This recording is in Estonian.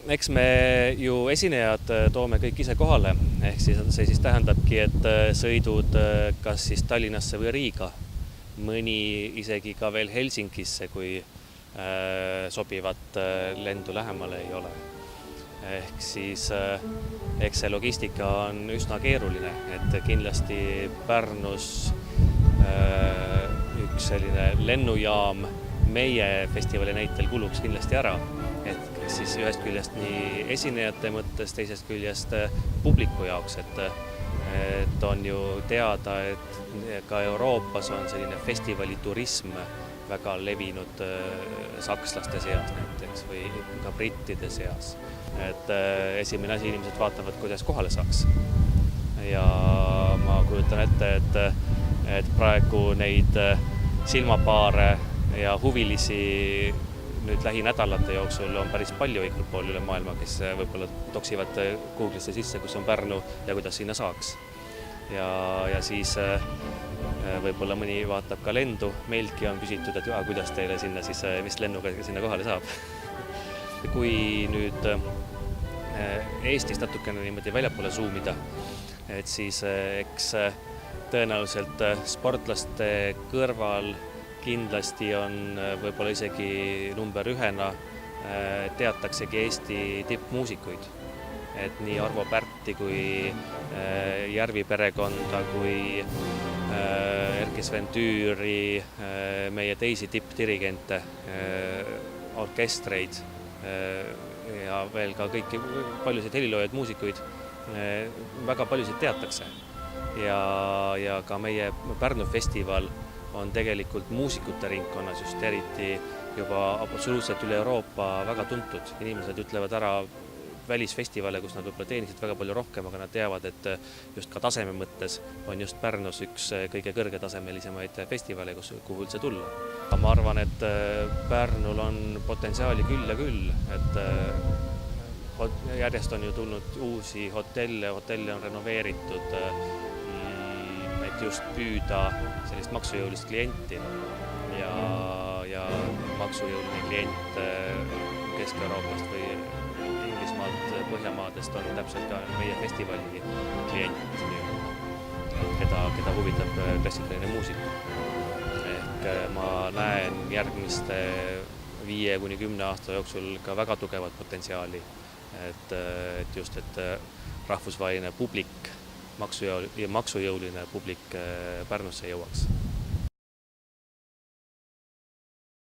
Eks me ju esinejad toome kõik ise kohale, ehk see siis tähendabki, et sõidud kas siis Tallinnasse või Riiga, mõni isegi ka veel Helsingisse, kui sobivat lendu lähemale ei ole. Ehk siis eks see logistika on üsna keeruline, et kindlasti Pärnus üks selline lennujaam meie festivali näitel kuluks kindlasti ära, et siis ühest küljest nii esinejate mõttes, teisest küljest publiku jaoks, et on ju teada, et ka Euroopas on selline festivaliturism väga levinud sakslaste seas näiteks või ka brittide seas. Et esimene asi inimesed vaatavad, kuidas kohale saaks. Ja ma kujutan ette, et praegu neid silmapaare ja huvilisi nüüd lähinädalate jooksul on päris palju igal pool üle maailma, kes võib-olla toksivad Google'isse sisse, kus on Pärnu ja kuidas sinna saaks. Ja siis võib-olla mõni vaatab ka lendu, meiltki on küsitud, et kuidas teile sinna siis, mis lennuga sinna kohale saab. Kui nüüd Eestist natukene niimoodi väljapoole zoomida, et siis eks tõenäoliselt sportlaste kõrval kindlasti on võib-olla isegi number 1 teataksegi Eesti tippmuusikuid. Et nii Arvo Pärti kui Järvi perekonda kui Erki Sven Tüüri, meie teisi tippdirigente, orkestreid ja veel ka kõiki paljusid heliloojaid muusikuid, väga paljusid teatakse. Ja ka meie Pärnu festival on tegelikult muusikute ringkonnas just eriti juba absoluutselt üle Euroopa väga tuntud. Inimesed ütlevad ära välisfestivale, kus nad võib-olla teenisid väga palju rohkem, aga nad teavad, et just ka taseme mõttes on just Pärnus üks kõige kõrgetasemelisemaid festivale, kuhu üldse tulla. Ma arvan, et Pärnul on potentsiaali küll ja küll, et järjest on ju tulnud uusi hotelle on renoveeritud, et just püüda sellist maksujõulist klienti ja maksujõuline klient Kesk-Euroopast või Inglismaalt, Põhjamaadest on täpselt ka meie festivali klient, keda huvitab klassikaline muusika. Ehk ma näen järgmiste 5–10 aasta jooksul ka väga tugevat potentsiaali, et rahvusvaheline publik, maksujõuline publik Pärnusse jõuaks.